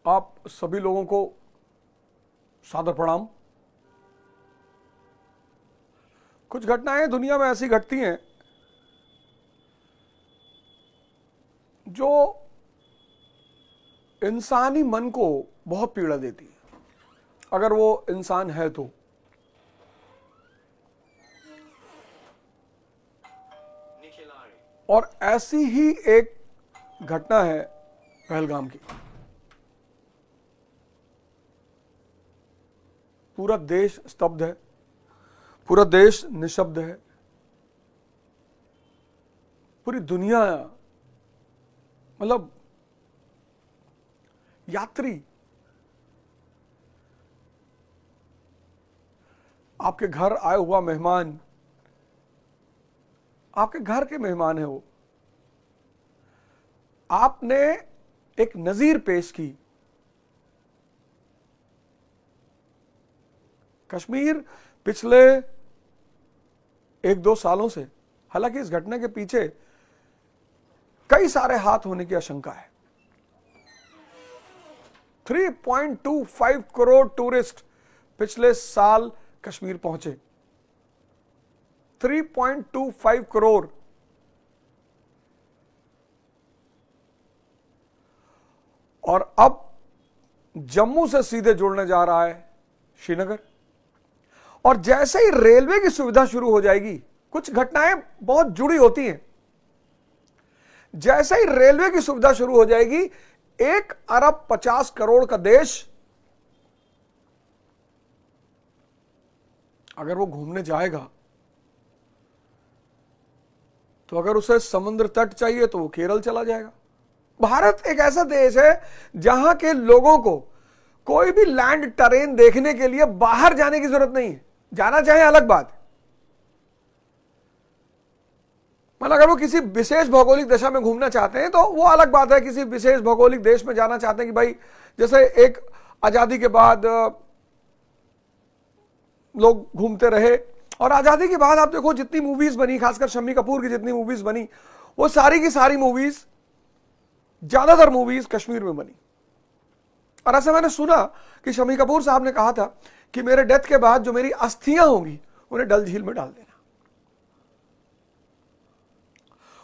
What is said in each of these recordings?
आप सभी लोगों को सादर प्रणाम। कुछ घटनाएं दुनिया में ऐसी घटती हैं जो इंसानी मन को बहुत पीड़ा देती है, अगर वो इंसान है तो। और ऐसी ही एक घटना है पहलगाम की। पूरा देश स्तब्ध है, पूरा देश निशब्द है, पूरी दुनिया, मतलब यात्री आपके घर आया हुआ मेहमान, आपके घर के मेहमान है वो, आपने एक नजीर पेश की। कश्मीर पिछले 1-2 सालों से, हालांकि इस घटना के पीछे कई सारे हाथ होने की आशंका है। 3.25 करोड़ टूरिस्ट पिछले साल कश्मीर पहुंचे। 3.25 करोड़। और अब जम्मू से सीधे जुड़ने जा रहा है श्रीनगर। और जैसे ही रेलवे की सुविधा शुरू हो जाएगी, कुछ घटनाएं बहुत जुड़ी होती हैं, जैसे ही रेलवे की सुविधा शुरू हो जाएगी, 1 अरब 50 करोड़ का देश अगर वो घूमने जाएगा तो अगर उसे समुद्र तट चाहिए तो वो केरल चला जाएगा। भारत एक ऐसा देश है जहां के लोगों को कोई भी लैंड टरेन देखने के लिए बाहर जाने की जरूरत नहीं है। जाना चाहे अलग बात, मतलब अगर वो किसी विशेष भौगोलिक दशा में घूमना चाहते हैं तो वो अलग बात है। किसी विशेष भौगोलिक देश में जाना चाहते हैं कि भाई, जैसे एक आजादी के बाद लोग घूमते रहे, और आजादी के बाद आप देखो जितनी मूवीज बनी, खासकर शम्मी कपूर की जितनी मूवीज बनी, वो सारी की सारी मूवीज, ज्यादातर मूवीज कश्मीर में बनी। और ऐसा मैंने सुना कि शम्मी कपूर साहब ने कहा था कि मेरे डेथ के बाद जो मेरी अस्थियां होंगी उन्हें डल झील में डाल देना।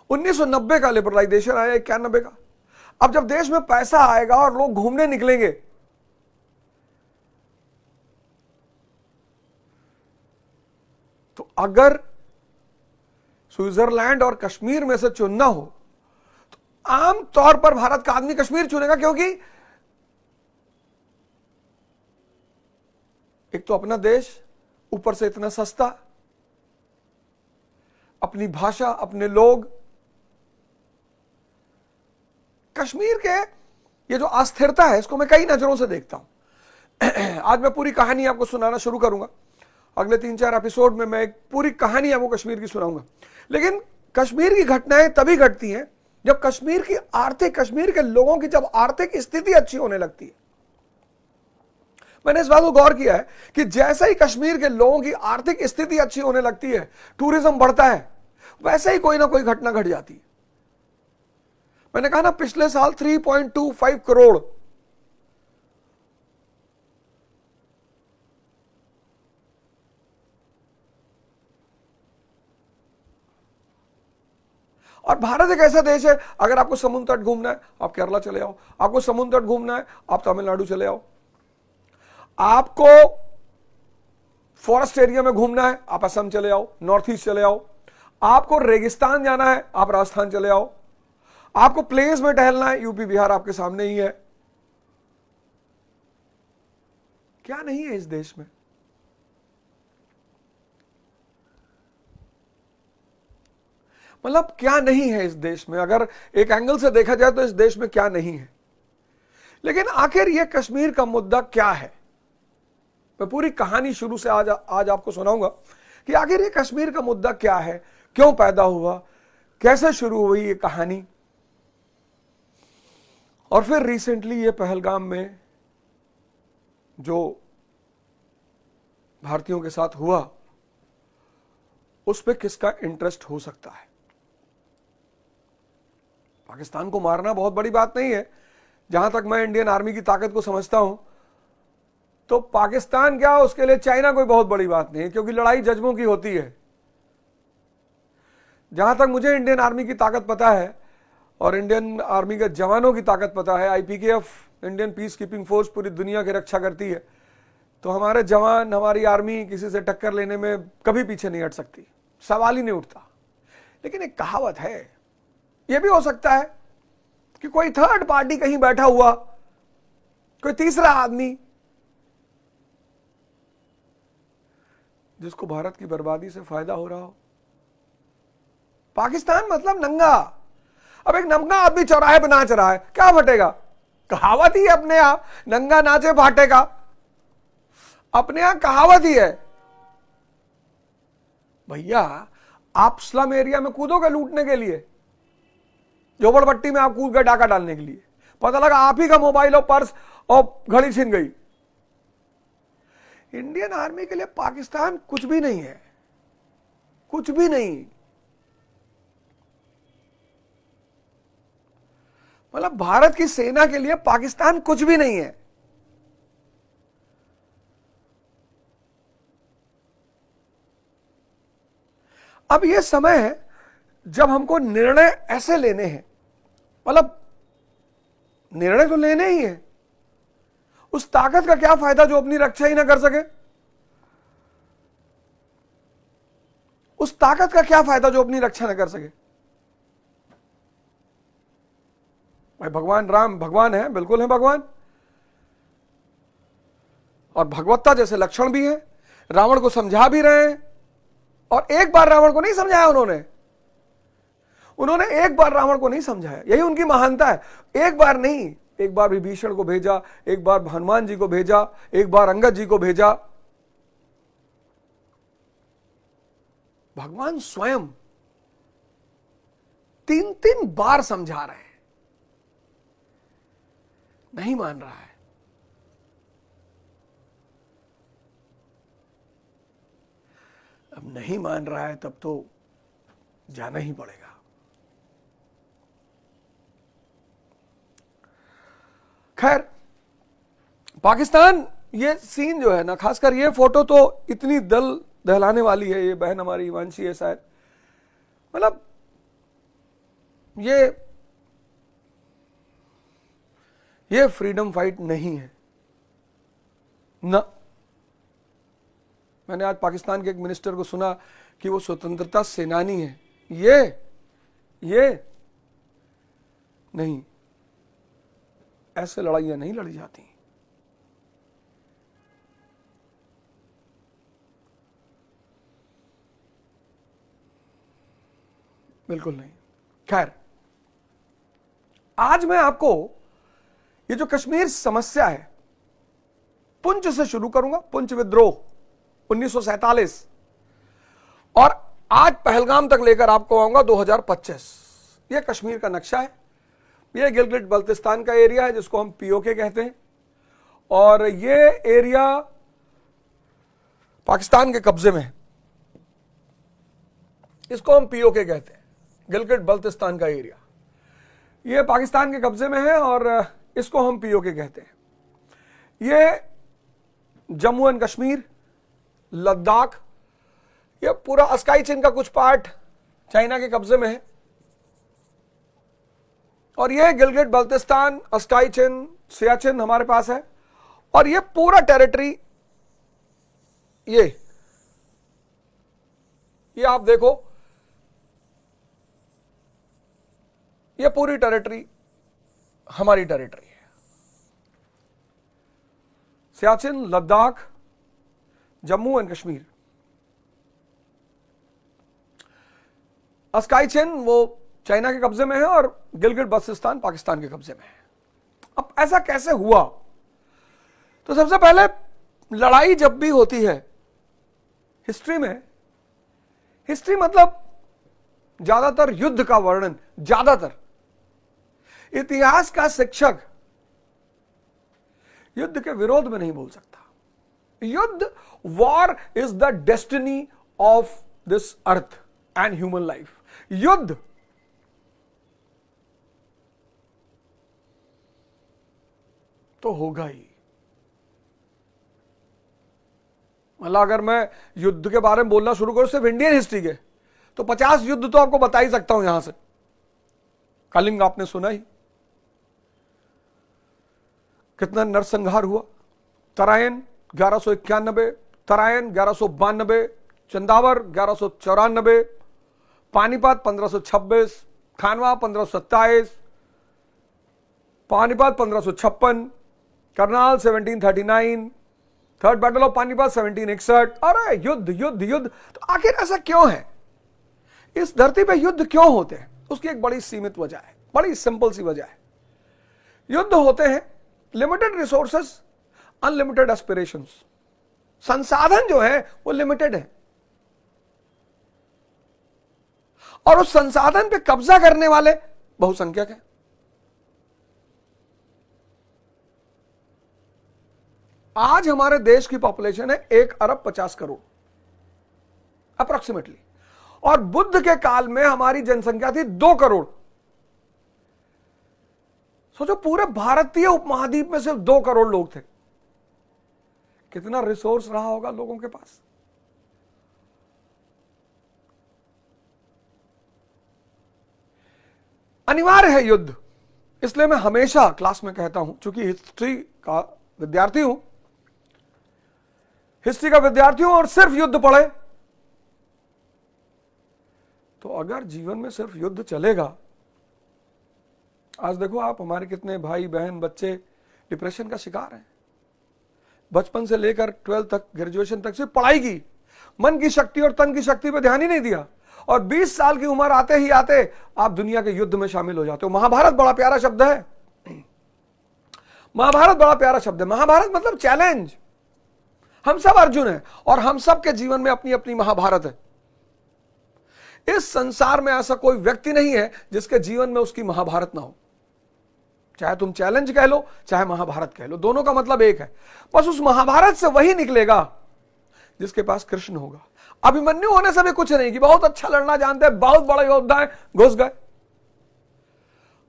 1990 का लिबरलाइजेशन आया, 91 का। अब जब देश में पैसा आएगा और लोग घूमने निकलेंगे, तो अगर स्विट्जरलैंड और कश्मीर में से चुनना हो तो आम तौर पर भारत का आदमी कश्मीर चुनेगा, क्योंकि एक तो अपना देश, ऊपर से इतना सस्ता, अपनी भाषा, अपने लोग। कश्मीर के ये जो अस्थिरता है, इसको मैं कई नजरों से देखता हूं। आज मैं पूरी कहानी आपको सुनाना शुरू करूंगा। अगले 3-4 एपिसोड में मैं एक पूरी कहानी आपको कश्मीर की सुनाऊंगा। लेकिन कश्मीर की घटनाएं तभी घटती हैं जब कश्मीर के लोगों की जब आर्थिक स्थिति अच्छी होने लगती है। मैंने इस बात को गौर किया है कि जैसे ही कश्मीर के लोगों की आर्थिक स्थिति अच्छी होने लगती है, टूरिज्म बढ़ता है, वैसे ही कोई ना कोई घटना घट जाती है। मैंने कहा ना, पिछले साल 3.25 करोड़ और भारत एक ऐसा देश है, अगर आपको समुद्र तट घूमना है आप केरला चले आओ, आपको समुद्र तट घूमना है आप तमिलनाडु चले आओ, आपको फॉरेस्ट एरिया में घूमना है आप असम चले आओ, नॉर्थ ईस्ट चले आओ, आपको रेगिस्तान जाना है आप राजस्थान चले आओ, आपको प्लेन्स में टहलना है यूपी बिहार आपके सामने ही है। क्या नहीं है इस देश में? मतलब क्या नहीं है इस देश में? अगर एक एंगल से देखा जाए तो इस देश में क्या नहीं है। लेकिन आखिर यह कश्मीर का मुद्दा क्या है? मैं पूरी कहानी शुरू से आज आपको सुनाऊंगा कि आखिर ये कश्मीर का मुद्दा क्या है, क्यों पैदा हुआ, कैसे शुरू हुई ये कहानी, और फिर रिसेंटली ये पहलगाम में जो भारतीयों के साथ हुआ उस पर किसका इंटरेस्ट हो सकता है। पाकिस्तान को मारना बहुत बड़ी बात नहीं है। जहां तक मैं इंडियन आर्मी की ताकत को समझता हूं, तो पाकिस्तान क्या, उसके लिए चाइना कोई बहुत बड़ी बात नहीं है, क्योंकि लड़ाई जज्बों की होती है। जहां तक मुझे इंडियन आर्मी की ताकत पता है और इंडियन आर्मी के जवानों की ताकत पता है, IPKF, Indian peace keeping force पूरी दुनिया की रक्षा करती है, तो हमारे जवान, हमारी आर्मी किसी से टक्कर लेने में कभी पीछे नहीं हट सकती, सवाल ही नहीं उठता। लेकिन एक कहावत है, यह भी हो सकता है कि कोई थर्ड पार्टी कहीं बैठा हुआ, कोई तीसरा आदमी, जिसको भारत की बर्बादी से फायदा हो रहा हो। पाकिस्तान मतलब नंगा। अब एक नंगा आदमी चौराहे पे नाच रहा है, क्या फटेगा? कहावत ही है अपने आप, नंगा नाचे फाटेगा, अपने यहां कहावत ही है। भैया आप स्लम एरिया में कूदोगे लूटने के लिए, झोपड़पट्टी में आप कूद गए डाका डालने के लिए, पता लगा आप ही का मोबाइल और पर्स और घड़ी छिन गई। इंडियन आर्मी के लिए पाकिस्तान कुछ भी नहीं है, कुछ भी नहीं। मतलब भारत की सेना के लिए पाकिस्तान कुछ भी नहीं है। अब यह समय है जब हमको निर्णय ऐसे लेने हैं, मतलब निर्णय तो लेने ही है। उस ताकत का क्या फायदा जो अपनी रक्षा ही ना कर सके? उस ताकत का क्या फायदा जो अपनी रक्षा ना कर सके? भाई भगवान राम भगवान है, बिल्कुल है भगवान, और भगवत्ता जैसे लक्षण भी है, रावण को समझा भी रहे हैं, और एक बार रावण को नहीं समझाया उन्होंने एक बार रावण को नहीं समझाया, यही उनकी महानता है। एक बार नहीं, एक बार विभीषण को भेजा, एक बार हनुमान जी को भेजा, एक बार अंगद जी को भेजा। भगवान स्वयं 3-3 बार समझा रहे हैं, नहीं मान रहा है। अब नहीं मान रहा है तब तो जाना ही पड़ेगा। खैर, पाकिस्तान, ये सीन जो है ना, खासकर ये फोटो तो इतनी दिल दहलाने वाली है। ये बहन हमारी हिमांशी है शायद, मतलब ये फ्रीडम फाइट नहीं है ना। मैंने आज पाकिस्तान के एक मिनिस्टर को सुना कि वो स्वतंत्रता सेनानी है। ये नहीं, ऐसे लड़ाइयां नहीं लड़ी जाती। बिल्कुल नहीं। खैर, आज मैं आपको ये जो कश्मीर समस्या है, पुंछ से शुरू करूंगा। पुंछ विद्रोह 1947 और आज पहलगाम तक लेकर आपको आऊंगा 2025। यह कश्मीर का नक्शा है। यह गिलगिट बल्तिस्तान का एरिया है जिसको हम पीओके कहते हैं, और यह एरिया पाकिस्तान के कब्जे में है। इसको हम पीओके कहते हैं, गिलगिट बल्तिस्तान का एरिया। यह पाकिस्तान के कब्जे में है और इसको हम पीओके कहते हैं। यह जम्मू एंड कश्मीर, लद्दाख, यह पूरा अस्काई चीन का कुछ पार्ट चाइना के कब्जे में है, और यह गिलगिट बल्तिस्तान, अस्काई चीन, सियाचिन हमारे पास है। और यह पूरा टेरिटरी, ये आप देखो, यह पूरी टेरिटरी हमारी टेरिटरी है। सियाचिन, लद्दाख, जम्मू एंड कश्मीर। अस्काई चीन वो चाइना के कब्जे में है और गिलगिट बल्तिस्तान पाकिस्तान के कब्जे में है। अब ऐसा कैसे हुआ? तो सबसे पहले, लड़ाई जब भी होती है हिस्ट्री में, हिस्ट्री मतलब ज्यादातर युद्ध का वर्णन, ज्यादातर इतिहास का शिक्षक युद्ध के विरोध में नहीं बोल सकता। युद्ध, war is the destiny of this earth and human life. युद्ध तो होगा ही। मतलब अगर मैं युद्ध के बारे में बोलना शुरू करूं सिर्फ इंडियन हिस्ट्री के, तो 50 युद्ध तो आपको बता ही सकता हूं यहां से। कलिंग आपने सुना ही, कितना नरसंहार हुआ। तराइन 1191, तराइन 1192, चंदावर 1194, पानीपत 1526, खानवा 1527, Panipat 1556, Karnal 1739, third battle of Panipat 1761। अरे युद्ध युद्ध युद्ध। तो आखिर ऐसा क्यों है? इस धरती पे युद्ध क्यों होते हैं? उसकी एक बड़ी सीमित वजह है, बड़ी सिंपल सी वजह है। युद्ध होते हैं लिमिटेड रिसोर्सेस, अनलिमिटेड एस्पिरेशंस। संसाधन जो है वो लिमिटेड है, और उस संसाधन पे कब्जा करने वाले बहुसंख्यक हैं। आज हमारे देश की पॉपुलेशन है 1 अरब 50 करोड़ अप्रोक्सीमेटली, और बुद्ध के काल में हमारी जनसंख्या थी 2 करोड़। सोचो, पूरे भारतीय उपमहाद्वीप में सिर्फ 2 करोड़ लोग थे। कितना रिसोर्स रहा होगा लोगों के पास। अनिवार्य है युद्ध। इसलिए मैं हमेशा क्लास में कहता हूं, चूंकि हिस्ट्री का विद्यार्थी हूं, और सिर्फ युद्ध पढ़े, तो अगर जीवन में सिर्फ युद्ध चलेगा। आज देखो आप, हमारे कितने भाई बहन बच्चे डिप्रेशन का शिकार हैं। बचपन से लेकर 12 तक, ग्रेजुएशन तक सिर्फ पढ़ाई की, मन की शक्ति और तन की शक्ति पे ध्यान ही नहीं दिया, और 20 साल की उम्र आते ही आते आप दुनिया के युद्ध में शामिल हो जाते हो। महाभारत बड़ा प्यारा शब्द है, महाभारत बड़ा प्यारा शब्द है। महाभारत मतलब चैलेंज। हम सब अर्जुन हैं, और हम सब के जीवन में अपनी अपनी महाभारत है। इस संसार में ऐसा कोई व्यक्ति नहीं है जिसके जीवन में उसकी महाभारत ना हो। चाहे तुम चैलेंज कह लो, चाहे महाभारत कह लो, दोनों का मतलब एक है। बस उस महाभारत से वही निकलेगा जिसके पास कृष्ण होगा। अभिमन्यु होने से भी कुछ नहीं कि बहुत अच्छा लड़ना जानते हैं, बहुत बड़ा योद्धा है, घुस गए।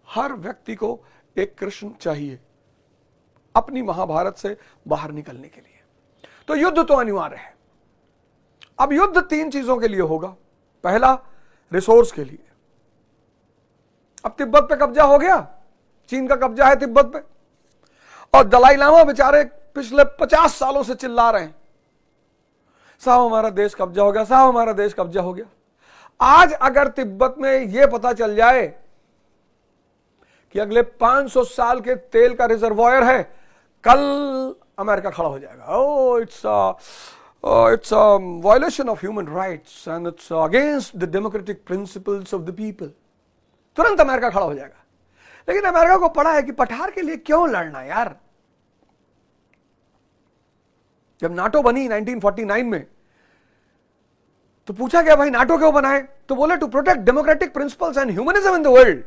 हर व्यक्ति को एक कृष्ण चाहिए अपनी महाभारत से बाहर निकलने के लिए। तो युद्ध तो अनिवार्य है। अब युद्ध 3 चीजों के लिए होगा। पहला, रिसोर्स के लिए। अब तिब्बत पे कब्जा हो गया, चीन का कब्जा है तिब्बत पे, और दलाई लामा बेचारे पिछले 50 सालों से चिल्ला रहे हैं, साहब हमारा देश कब्जा हो गया, साहब हमारा देश कब्जा हो गया। आज अगर तिब्बत में यह पता चल जाए कि अगले 500 साल के तेल का रिजर्वॉयर है, कल अमेरिका खड़ा हो जाएगा। Oh it's a violation of human rights and it's against the democratic principles of the people. तुरंत अमेरिका खड़ा हो जाएगा। लेकिन अमेरिका को पता है कि पठार के लिए क्यों लड़ना यार। जब नाटो बनी 1949 में, तो पूछा गया भाई नाटो क्यों बनाए, तो बोले to protect democratic principles and humanism in the world.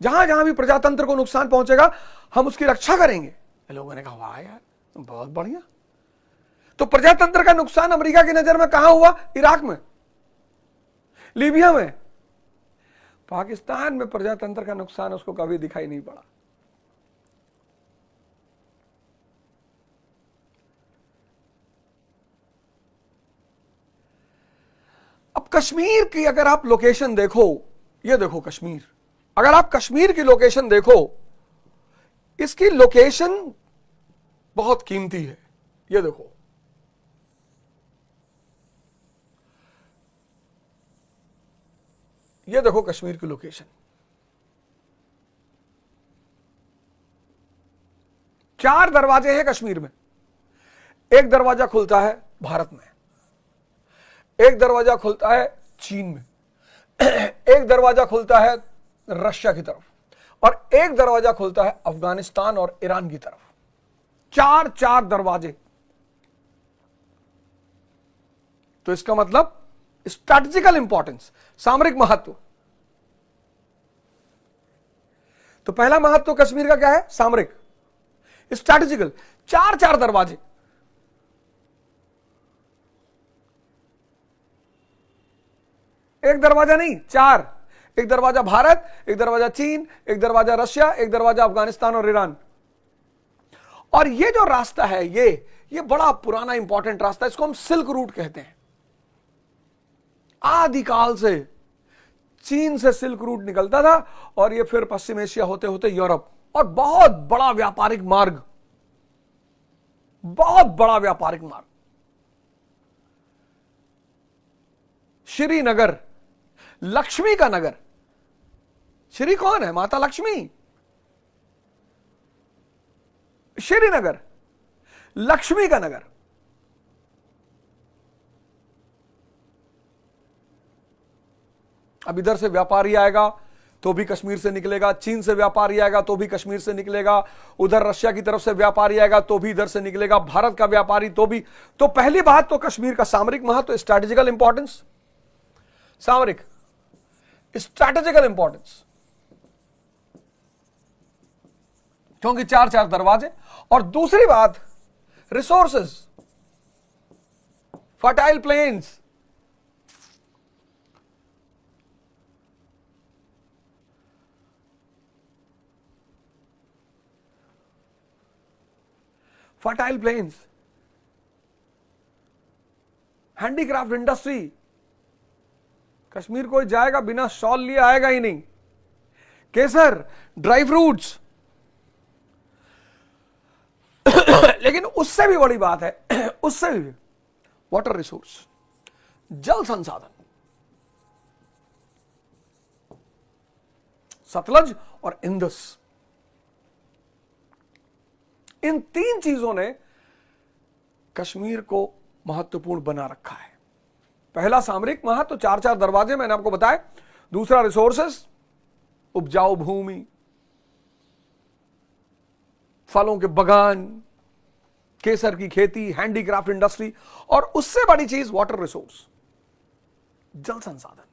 जहां जहां भी प्रजातंत्र को नुकसान पहुंचेगा हम उसकी रक्षा करेंगे। लोगों ने कहा वाह यार बहुत बढ़िया। तो प्रजातंत्र का नुकसान अमेरिका की नजर में कहां हुआ? इराक में, लीबिया में। पाकिस्तान में प्रजातंत्र का नुकसान उसको कभी दिखाई नहीं पड़ा। अब कश्मीर की अगर आप लोकेशन देखो, ये देखो कश्मीर, अगर आप कश्मीर की लोकेशन देखो, इसकी लोकेशन बहुत कीमती है। ये देखो, ये देखो कश्मीर की लोकेशन। 4 दरवाजे हैं कश्मीर में। एक दरवाजा खुलता है भारत में, एक दरवाजा खुलता है चीन में, एक दरवाजा खुलता है रशिया की तरफ, और एक दरवाजा खुलता है अफगानिस्तान और ईरान की तरफ। 4 दरवाजे। तो इसका मतलब स्ट्रैटेजिकल इंपॉर्टेंस, सामरिक महत्व। तो पहला महत्व कश्मीर का क्या है? सामरिक, स्ट्रैटेजिकल। 4 दरवाजे। एक दरवाजा नहीं, 4। एक दरवाजा भारत, एक दरवाजा चीन, एक दरवाजा रशिया, एक दरवाजा अफगानिस्तान और ईरान। और ये जो रास्ता है ये बड़ा पुराना इंपॉर्टेंट रास्ता है, इसको हम सिल्क रूट कहते हैं। आदिकाल से चीन से सिल्क रूट निकलता था और ये फिर पश्चिम एशिया होते होते यूरोप, और बहुत बड़ा व्यापारिक मार्ग, बहुत बड़ा व्यापारिक मार्ग। श्रीनगर, लक्ष्मी का नगर। श्री कौन है? माता लक्ष्मी। श्रीनगर लक्ष्मी का नगर। अब इधर से व्यापारी आएगा तो भी कश्मीर से निकलेगा, चीन से व्यापारी आएगा तो भी कश्मीर से निकलेगा, उधर रशिया की तरफ से व्यापारी आएगा तो भी इधर से निकलेगा, भारत का व्यापारी तो भी। तो पहली बात तो कश्मीर का सामरिक महत्व, स्ट्रैटेजिकल इंपॉर्टेंस, सामरिक स्ट्रैटेजिकल इंपॉर्टेंस, क्योंकि चार चार दरवाजे। और दूसरी बात resources, fertile planes, fertile planes, handicraft industry. Kashmir कोई जाएगा बिना शॉल लिए आएगा ही नहीं। केसर, ड्राई फ्रूट्स। लेकिन उससे भी बड़ी बात है, उससे भी वाटर रिसोर्स, जल संसाधन। सतलज और इंदस, इन तीन चीजों ने कश्मीर को महत्वपूर्ण बना रखा है। पहला सामरिक महत्व, चार चार दरवाजे मैंने आपको बताए। दूसरा रिसोर्सेस, उपजाऊ भूमि, फलों के बगान, केसर की खेती, हैंडीक्राफ्ट इंडस्ट्री, और उससे बड़ी चीज वाटर रिसोर्स, जल संसाधन।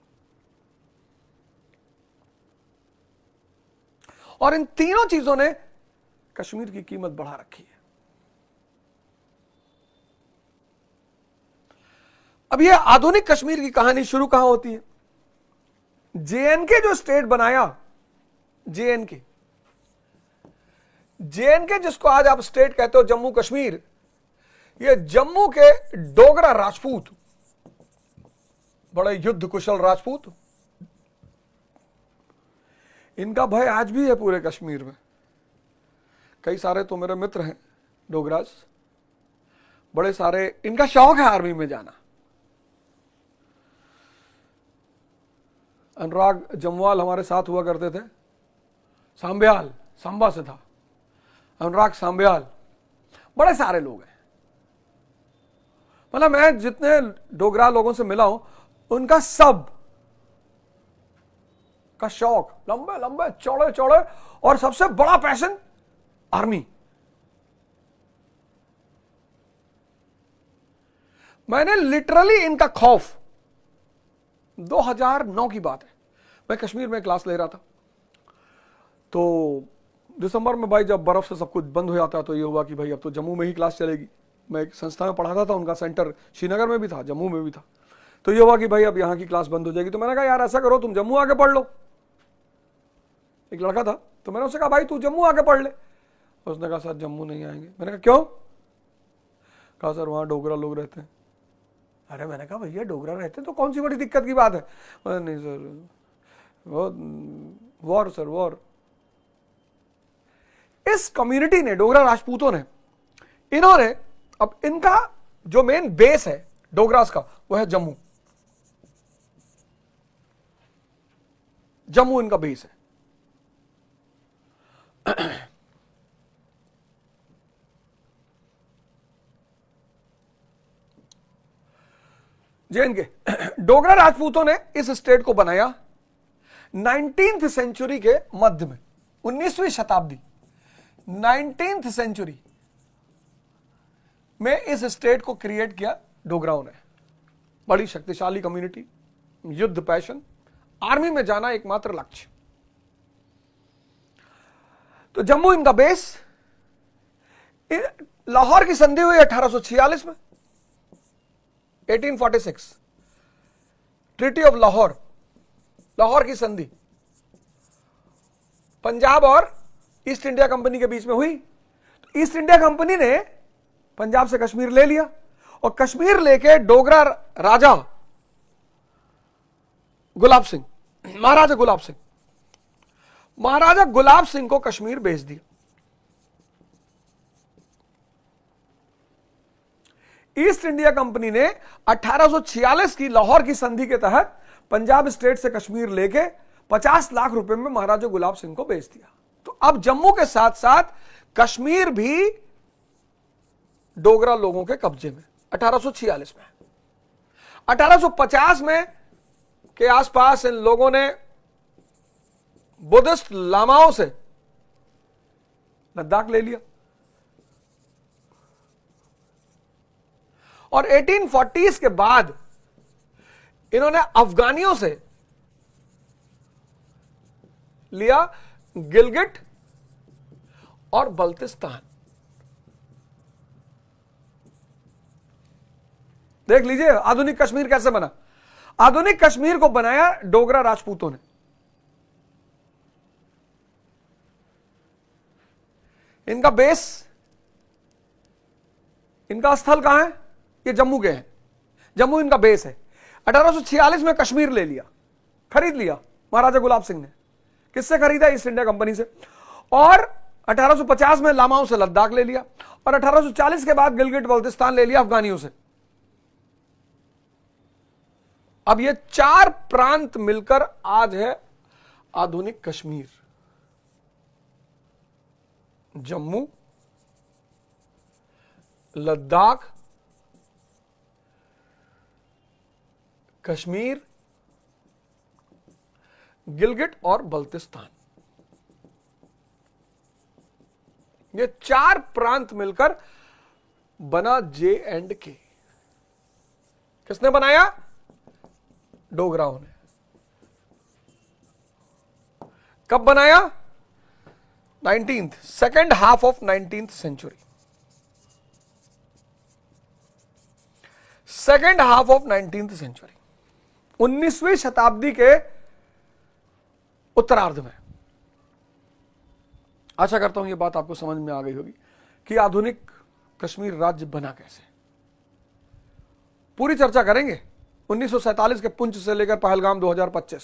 और इन तीनों चीजों ने कश्मीर की कीमत बढ़ा रखी है। अब यह आधुनिक कश्मीर की कहानी शुरू कहां होती है? जेएनके जो स्टेट बनाया, जेएनके जिसको आज आप स्टेट कहते हो, जम्मू कश्मीर, ये जम्मू के डोगरा राजपूत, बड़े युद्ध कुशल राजपूत, इनका भय आज भी है पूरे कश्मीर में। कई सारे तो मेरे मित्र हैं डोगराज, बड़े सारे, इनका शौक है आर्मी में जाना। अनुराग जमवाल हमारे साथ हुआ करते थे, सांब्याल, सांबा से था अनुराग सांब्याल, बड़े सारे लोग हैं। मतलब मैं जितने डोगरा लोगों से मिला हूं, उनका सब का शौक, लंबे लंबे चौड़े चौड़े, और सबसे बड़ा पैशन आर्मी। मैंने लिटरली इनका खौफ, 2009 की बात है, मैं कश्मीर में क्लास ले रहा था। तो दिसंबर में भाई जब बर्फ से सब कुछ बंद हो जाता, तो ये हुआ कि भाई अब तो जम्मू में ही क्लास चलेगी। मैं एक संस्था में पढ़ाता था, उनका सेंटर श्रीनगर में भी था, जम्मू में भी था। तो ये हुआ कि भाई अब यहाँ की क्लास बंद हो जाएगी। तो मैंने कहा यार ऐसा करो, तुम जम्मू आके पढ़ लो। एक लड़का था, तो मैंने उससे कहा भाई तू जम्मू आके पढ़ ले। उसने कहा सर जम्मू नहीं आएंगे। मैंने कहा क्यों? कहा सर वहाँ डोगरा लोग रहते हैं। अरे मैंने कहा भैया डोगरा रहते हैं तो कौन सी बड़ी दिक्कत की बात है? नहीं सर, वो वॉर सर, वॉर। इस कम्युनिटी ने, डोगरा राजपूतों ने, इन्होंने, अब इनका जो मेन बेस है डोगरास का, वो है जम्मू। जम्मू इनका बेस है। जेएनके, डोगरा राजपूतों ने इस स्टेट को बनाया 19th सेंचुरी के मध्य में, 19वीं शताब्दी, 19th सेंचुरी में इस स्टेट को क्रिएट किया डोगराओं ने। बड़ी शक्तिशाली कम्युनिटी, युद्ध पैशन, आर्मी में जाना एकमात्र लक्ष्य। तो जम्मू इनका बेस। लाहौर की संधि हुई 1846 में, 1846, ट्रीटी ऑफ लाहौर, लाहौर की संधि पंजाब और ईस्ट इंडिया कंपनी के बीच में हुई। ईस्ट इंडिया कंपनी ने पंजाब से कश्मीर ले लिया और कश्मीर लेके डोगरा राजा गुलाब सिंह, महाराजा गुलाब सिंह को कश्मीर भेज दिया। ईस्ट इंडिया कंपनी ने 1846 की लाहौर की संधि के तहत पंजाब स्टेट से कश्मीर लेके 50 लाख रुपए में महाराजा गुलाब सिंह को बेच दिया। तो अब जम्मू के साथ साथ कश्मीर भी डोगरा लोगों के कब्जे में 1846 में। 1850 में के आसपास इन लोगों ने बुद्धिस्ट लामाओं से लद्दाख ले लिया और 1840s के बाद इन्होंने अफगानियों से लिया गिलगिट और बल्तिस्तान। देख लीजिए आधुनिक कश्मीर कैसे बना। आधुनिक कश्मीर को बनाया डोगरा राजपूतों ने। इनका बेस, इनका स्थल कहां है? ये जम्मू के हैं, जम्मू इनका बेस है। 1846 में कश्मीर ले लिया, खरीद लिया महाराजा गुलाब सिंह ने। किससे खरीदा? ईस्ट इंडिया कंपनी से। और 1850 में लामाओं से लद्दाख ले लिया और 1840 के बाद गिलगिट बल्तिस्तान ले लिया अफगानियों से। अब ये 4 प्रांत मिलकर आज है आधुनिक कश्मीर। जम्मू, लद्दाख, कश्मीर, गिलगिट और बल्तिस्तान, ये 4 प्रांत मिलकर बना J&K। किसने बनाया? डोगराओं ने। कब बनाया? 2nd half of 19th century। 2nd half of 19th century, 19वीं शताब्दी के उत्तरार्ध में। आशा करता हूं यह बात आपको समझ में आ गई होगी कि आधुनिक कश्मीर राज्य बना कैसे। पूरी चर्चा करेंगे 1947 के पुंछ से लेकर पहलगाम 2025,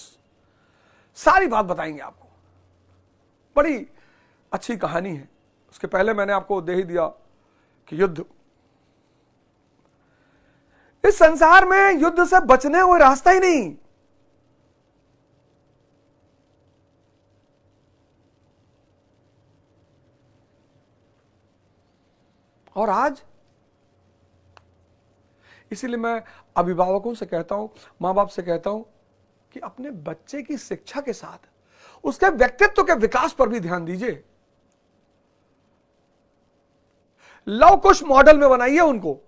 सारी बात बताएंगे आपको। बड़ी अच्छी कहानी है। उसके पहले मैंने आपको दे ही दिया कि युद्ध, इस संसार में युद्ध से बचने कोई रास्ता ही नहीं। और आज इसीलिए मैं अभिभावकों से कहता हूं, मां बाप से कहता हूं कि अपने बच्चे की शिक्षा के साथ उसके व्यक्तित्व के विकास पर भी ध्यान दीजिए। लव कुश मॉडल में बनाइए उनको,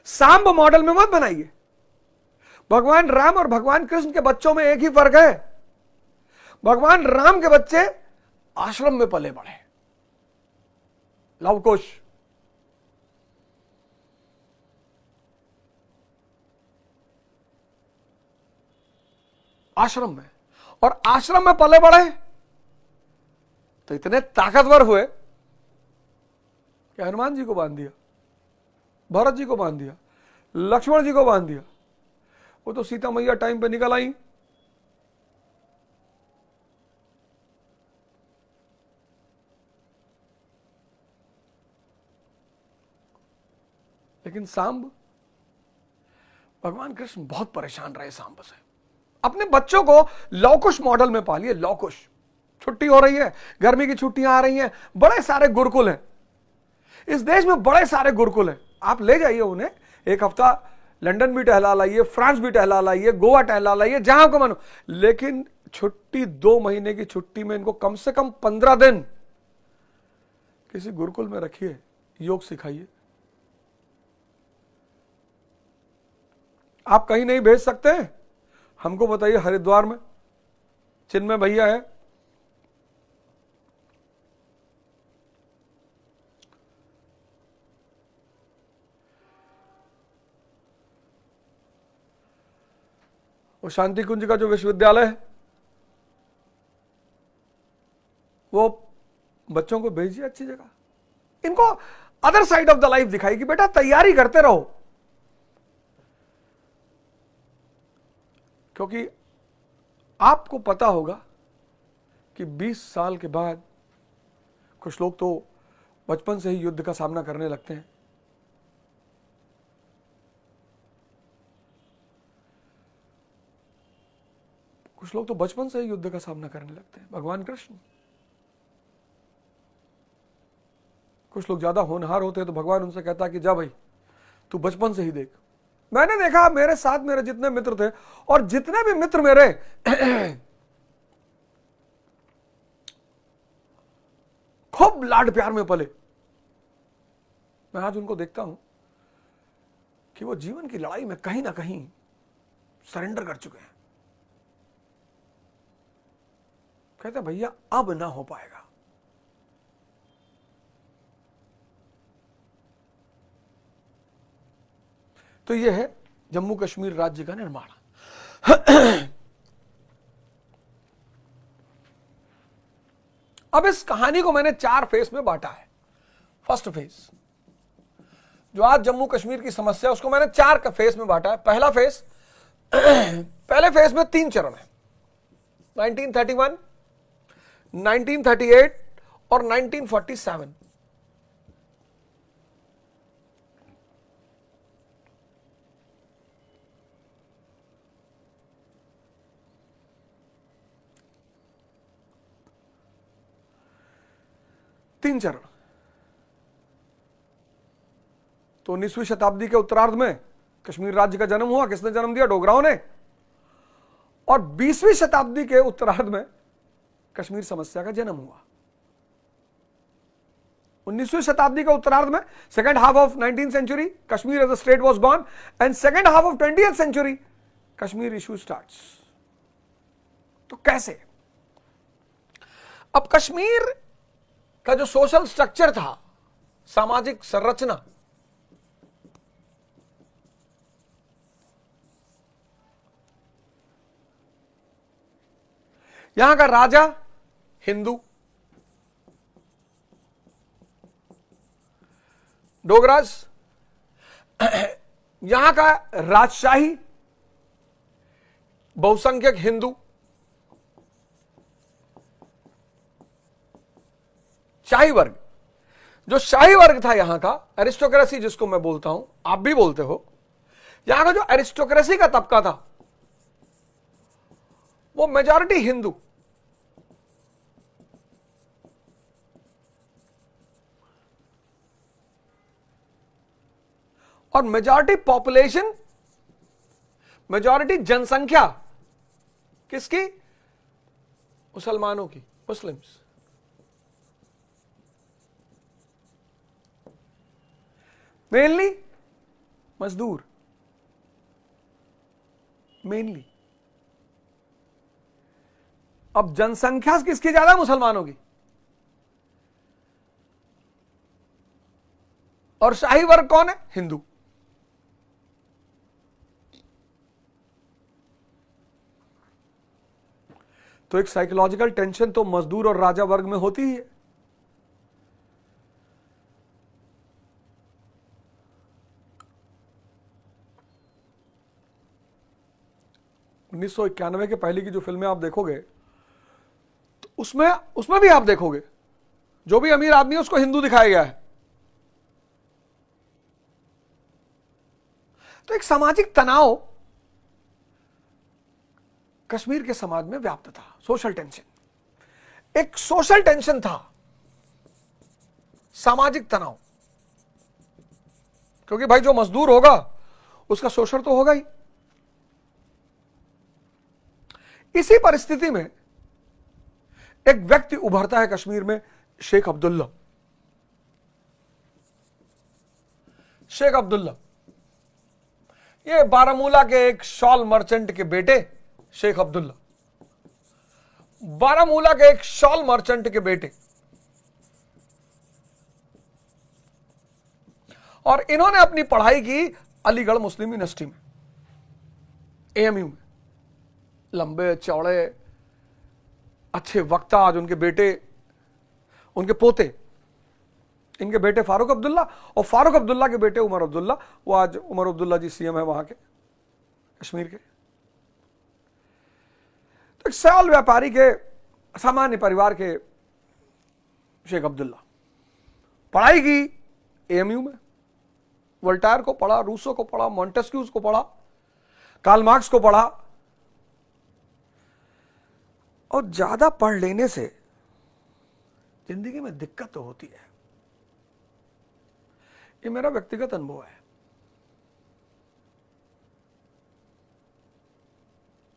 सांब मॉडल में मत बनाइए। भगवान राम और भगवान कृष्ण के बच्चों में एक ही फर्क है। भगवान राम के बच्चे आश्रम में पले बढ़े, लव कुश। आश्रम में, और आश्रम में पले बढ़े तो इतने ताकतवर हुए कि हनुमान जी को बांध दिया, भरत जी को बांध दिया, लक्ष्मण जी को बांध दिया। वो तो सीता मैया टाइम पे निकल आई। लेकिन सांब, भगवान कृष्ण बहुत परेशान रहे सांब से। अपने बच्चों को लवकुश मॉडल में पालिए। लवकुश, छुट्टी हो रही है, गर्मी की छुट्टियां आ रही हैं, बड़े सारे गुरुकुल हैं इस देश में, बड़े सारे गुरुकुल हैं। आप ले जाइए उन्हें, एक हफ्ता लंदन भी टहला लाइए, फ्रांस भी टहला लाइए, गोवा टहला लाइए, जहां को मानो। लेकिन छुट्टी 2 महीने की छुट्टी में इनको कम से कम 15 दिन किसी गुरुकुल में रखिए, योग सिखाइए। आप कहीं नहीं भेज सकते? हमको बताइए, हरिद्वार में चिन्मय भैया है, वो शांति कुंज का जो विश्वविद्यालय है वो बच्चों को भेजिए अच्छी जगह, इनको other side of the life दिखाई कि बेटा तैयारी करते रहो, क्योंकि आपको पता होगा कि 20 साल के बाद कुछ लोग तो बचपन से ही युद्ध का सामना करने लगते हैं। कुछ लोग तो बचपन से ही युद्ध का सामना करने लगते हैं, भगवान कृष्ण। कुछ लोग ज्यादा होनहार होते हैं तो भगवान उनसे कहता है कि जा भाई तू बचपन से ही देख। मैंने देखा मेरे साथ मेरे जितने मित्र थे, और जितने भी मित्र मेरे खूब लाड प्यार में पले, मैं आज उनको देखता हूं कि वो जीवन की लड़ाई में कहीं ना कहीं सरेंडर कर चुके हैं। कहते भैया अब ना हो पाएगा। तो यह है जम्मू कश्मीर राज्य का निर्माण। अब इस कहानी को मैंने 4 फेज में बांटा है। फर्स्ट फेज, जो आज जम्मू कश्मीर की समस्या, उसको मैंने 4 फेज में बांटा है। पहला फेज, पहले फेज में 3 चरण है, 1931, 1938 और 1947। तीन चरण। तो 19वीं शताब्दी के उत्तरार्ध में कश्मीर राज्य का जन्म हुआ। किसने जन्म दिया? डोगराओं ने। और 20वीं शताब्दी के उत्तरार्ध में कश्मीर समस्या का जन्म हुआ। 19वीं शताब्दी के उत्तरार्ध में, second half of 19th century, Kashmir as a state was born, and second half of 20th century Kashmir issue starts. तो कैसे? अब कश्मीर का जो सोशल स्ट्रक्चर था, सामाजिक संरचना, यहां का राजा हिंदू, डोगराज, यहां का राजशाही बहुसंख्यक हिंदू, शाही वर्ग। जो शाही वर्ग था यहां का, एरिस्टोक्रेसी जिसको मैं बोलता हूं, आप भी बोलते हो, यहां का जो एरिस्टोक्रेसी का तबका था वो मेजॉरिटी हिंदू। और मेजॉरिटी पॉपुलेशन, मेजॉरिटी जनसंख्या किसकी? मुसलमानों की, मुस्लिम्स। मेनली मजदूर, मेनली। अब जनसंख्या किसकी ज्यादा? मुसलमानों की। और शाही वर्ग कौन है? हिंदू। तो एक साइकोलॉजिकल टेंशन तो मजदूर और राजा वर्ग में होती ही है। उन्नीस सौ 91 के पहले की जो फिल्में आप देखोगे तो उसमें भी आप देखोगे जो भी अमीर आदमी है उसको हिंदू दिखाया गया है। तो एक सामाजिक तनाव कश्मीर के समाज में व्याप्त था। सोशल टेंशन, एक सोशल टेंशन था, सामाजिक तनाव। क्योंकि भाई जो मजदूर होगा उसका शोषण तो होगा ही। इसी परिस्थिति में एक व्यक्ति उभरता है कश्मीर में, शेख अब्दुल्ला। शेख अब्दुल्ला ये बारामूला के एक शॉल मर्चेंट के बेटे, शेख अब्दुल्ला, बारामूला के एक शॉल मर्चेंट के बेटे। और इन्होंने अपनी पढ़ाई की अलीगढ़ मुस्लिम यूनिवर्सिटी में, एएमयू में। लंबे चौड़े अच्छे वक्ता आज उनके बेटे, उनके पोते, इनके बेटे फारूक अब्दुल्ला और फारूक अब्दुल्ला के बेटे उमर अब्दुल्ला। वो आज उमर अब्दुल्ला जी सीएम है वहां के कश्मीर के। तो एक सरल व्यापारी के सामान्य परिवार के शेख अब्दुल्ला, पढ़ाई की एएमयू में, वोल्टायर को पढ़ा, रूसो को पढ़ा, मॉन्टेस्क्यूज को पढ़ा, कार्ल मार्क्स को पढ़ा। और ज्यादा पढ़ लेने से जिंदगी में दिक्कत तो होती है, ये मेरा व्यक्तिगत अनुभव है।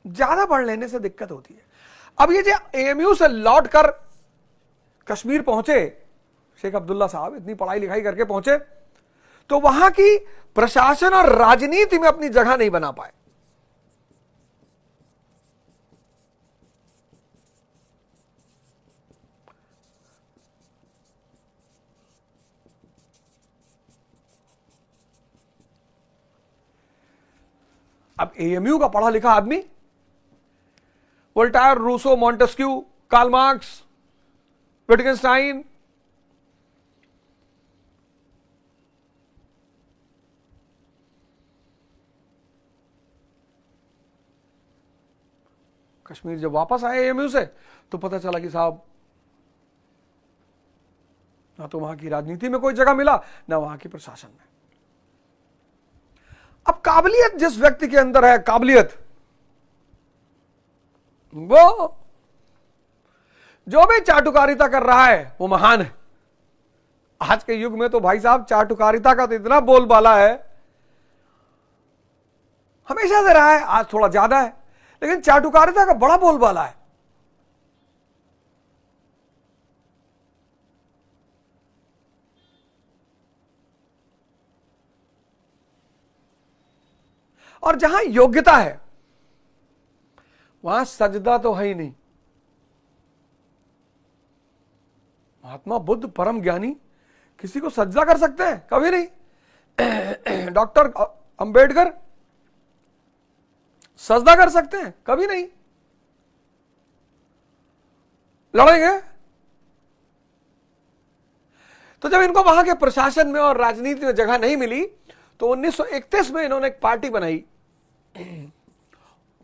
ज्यादा पढ़ लेने से दिक्कत होती है। अब ये जो एएमयू से लौट कर कश्मीर पहुंचे शेख अब्दुल्ला साहब, इतनी पढ़ाई लिखाई करके पहुंचे, तो वहां की प्रशासन और राजनीति में अपनी जगह नहीं बना पाए। अब एएमयू का पढ़ा लिखा आदमी, Voltaire, Rousseau, Montesquieu, Karl Marx, Wittgenstein, Kashmir जब वापस आए एएमयू से तो पता चला कि साहब ना तो वहां की राजनीति में कोई जगह मिला, ना वहां की प्रशासन में। अब काबिलियत जिस व्यक्ति के अंदर है, काबिलियत, वो जो भी चाटुकारिता कर रहा है वो महान है। आज के युग में तो भाई साहब चाटुकारिता का तो इतना बोलबाला है, हमेशा से रहा है, आज थोड़ा ज्यादा है, लेकिन चाटुकारिता का बड़ा बोलबाला है। और जहां योग्यता है वहां सजदा तो है ही नहीं। महात्मा बुद्ध परम ज्ञानी किसी को सजदा कर सकते हैं? कभी नहीं। डॉक्टर अंबेडकर सजदा कर सकते हैं? कभी नहीं। लड़ेंगे? तो जब इनको वहां के प्रशासन में और राजनीति में जगह नहीं मिली तो 1931 में इन्होंने एक पार्टी बनाई,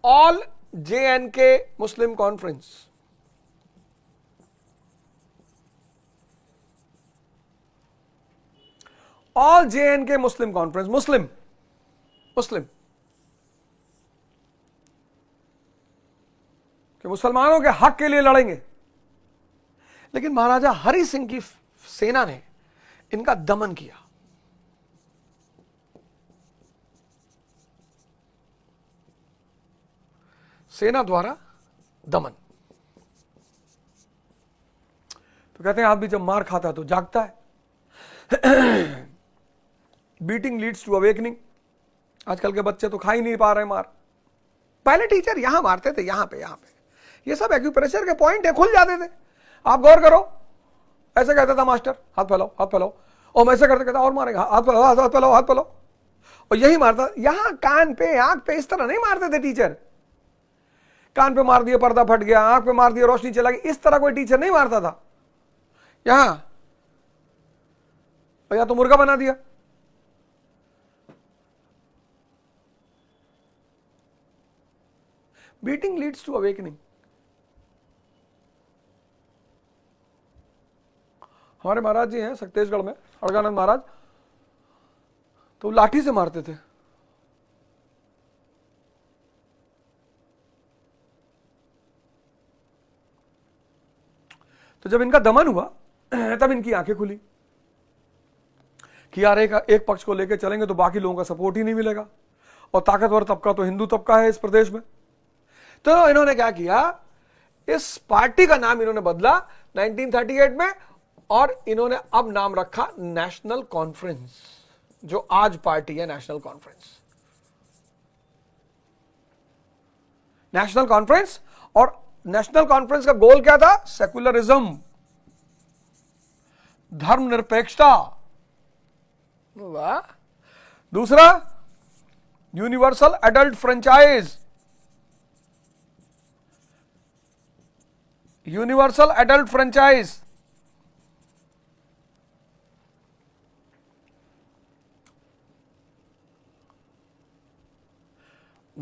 ऑल JNK मुस्लिम कॉन्फ्रेंस। ऑल JNK मुस्लिम कॉन्फ्रेंस, मुस्लिम मुस्लिम कि मुसलमानों के हक के लिए लड़ेंगे। लेकिन महाराजा हरि सिंह की सेना ने इनका दमन किया। सेना द्वारा दमन। तो कहते हैं आदमी जब मार खाता है तो जागता है। Beating leads to awakening. आजकल के बच्चे तो खा ही नहीं पा रहे मार। पहले टीचर यहां मारते थे, यहां पे ये सब एक्यूप्रेशर के पॉइंट है, खुल जाते थे। आप गौर करो, ऐसे कहता था मास्टर, हाथ फैलाओ हाथ फैलाओ, और मैं ऐसे करते कहता और मारेगा, हाथ फैलाओ हाथ फैलाओ हाथ फैलाओ, और यही मारता। यहां कान पे आंख पे इस तरह नहीं मारते थे टीचर। कान पे मार दिया पर्दा फट गया, आंख पे मार दिया रोशनी चला गई, इस तरह कोई टीचर नहीं मारता था। यहां या तो मुर्गा बना दिया। Beating leads to awakening. हमारे महाराज जी हैं सक्तेशगढ़ में, अड़गानंद महाराज, तो लाठी से मारते थे। तो जब इनका दमन हुआ तब इनकी आंखें खुली कि यार एक पक्ष को लेकर चलेंगे तो बाकी लोगों का सपोर्ट ही नहीं मिलेगा, और ताकतवर तबका तो हिंदू तबका है इस प्रदेश में। तो इन्होंने क्या किया, इस पार्टी का नाम इन्होंने बदला 1938 में, और इन्होंने अब नाम रखा नेशनल कॉन्फ्रेंस, जो आज पार्टी है नेशनल कॉन्फ्रेंस। नेशनल कॉन्फ्रेंस, और नेशनल कॉन्फ्रेंस का गोल क्या था? सेकुलरिज्म, धर्मनिरपेक्षता। वाह। दूसरा, universal adult franchise, universal adult franchise.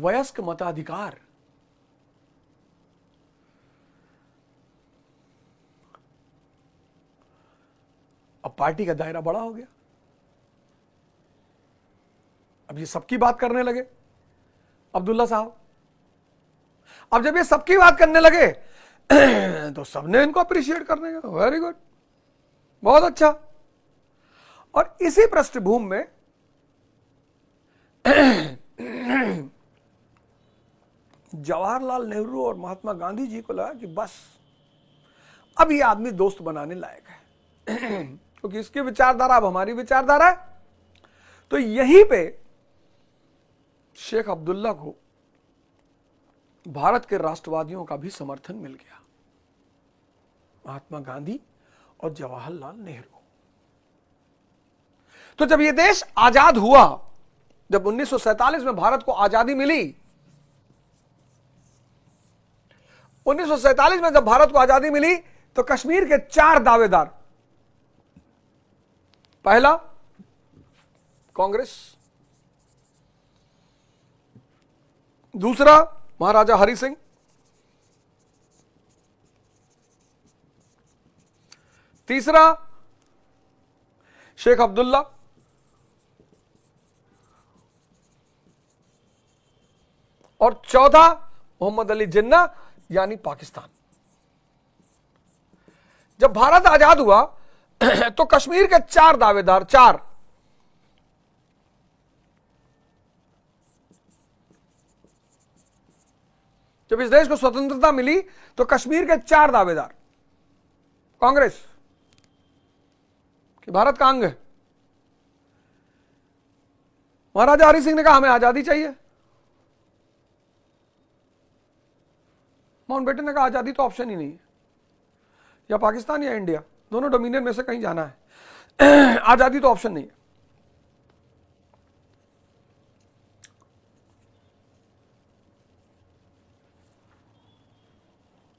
वयस्क मताधिकार, अब पार्टी का दायरा बड़ा हो गया। अब ये सबकी बात करने लगे अब्दुल्ला साहब। अब जब ये सबकी बात करने लगे तो सबने इनको अप्रिशिएट करने का, वेरी गुड, बहुत अच्छा। और इसी पृष्ठभूमि में जवाहरलाल नेहरू और महात्मा गांधी जी को लगा कि बस अब ये आदमी दोस्त बनाने लायक है क्योंकि इसकी विचारधारा अब हमारी विचारधारा है। तो यहीं पे शेख अब्दुल्ला को भारत के राष्ट्रवादियों का भी समर्थन मिल गया, महात्मा गांधी और जवाहरलाल नेहरू। तो जब यह देश आजाद हुआ, जब 1947 में भारत को आजादी मिली, 1947 में जब भारत को आजादी मिली तो कश्मीर के 4 दावेदार, पहला कांग्रेस, दूसरा महाराजा हरि सिंह, तीसरा शेख अब्दुल्ला, और चौथा मोहम्मद अली जिन्ना यानी पाकिस्तान। जब भारत आजाद हुआ तो कश्मीर के 4 दावेदार, 4, जब इस देश को स्वतंत्रता मिली तो कश्मीर के 4 दावेदार, कांग्रेस कि भारत का अंग है, महाराजा हरि सिंह ने कहा हमें आजादी चाहिए, माउंटबेटन ने कहा आजादी तो ऑप्शन ही नहीं है, या पाकिस्तान या इंडिया, दोनों डोमिनियन में से कहीं जाना है, आजादी तो ऑप्शन नहीं है।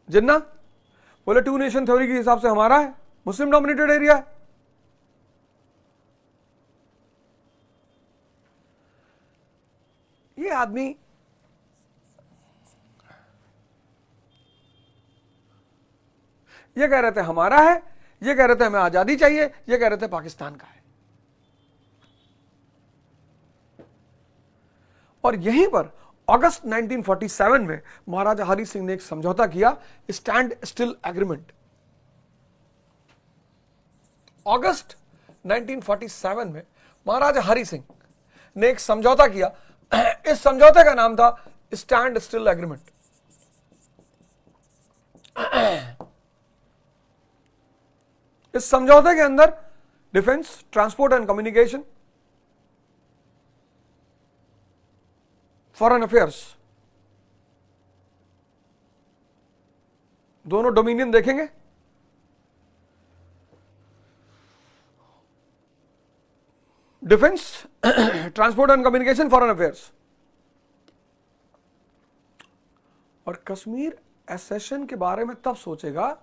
जिन्ना बोले 2 नेशन थ्योरी के हिसाब से हमारा है, मुस्लिम डोमिनेटेड एरिया है। ये आदमी ये कह रहे थे हमारा है, ये कह रहे थे हमें आजादी चाहिए, ये कह रहे थे पाकिस्तान का है। और यहीं पर अगस्त 1947 में महाराजा हरि सिंह ने एक समझौता किया, स्टैंड स्टिल एग्रीमेंट। अगस्त 1947 में महाराजा हरि सिंह ने एक समझौता किया, इस समझौते का नाम था स्टैंड स्टिल एग्रीमेंट। इस समझौते के अंदर defence, transport and communication, foreign affairs, दोनों डोमिनियन देखेंगे। Defence, transport and communication, foreign affairs. और कश्मीर एसेशन के बारे में तब सोचेगा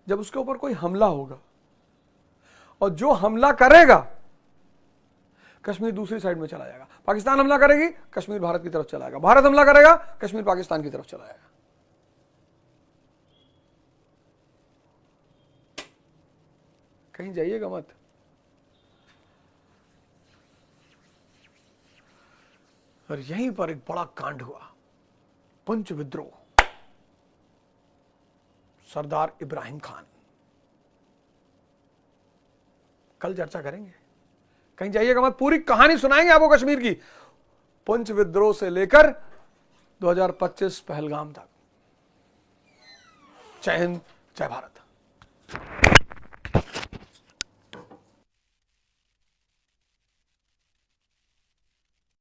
जब उसके ऊपर कोई हमला होगा, और जो हमला करेगा कश्मीर दूसरी साइड में चला जाएगा। पाकिस्तान हमला करेगी, कश्मीर भारत की तरफ चला जाएगा, भारत हमला करेगा, कश्मीर पाकिस्तान की तरफ चला जाएगा। कहीं जाइएगा मत। और यहीं पर एक बड़ा कांड हुआ, पुंछ विद्रोह, सरदार इब्राहिम खान। कल चर्चा करेंगे, कहीं जाइएगा मत, पूरी कहानी सुनाएंगे आपको कश्मीर की, पुंछ विद्रोह से लेकर 2025 पहलगाम तक। जय हिंद, जय भारत।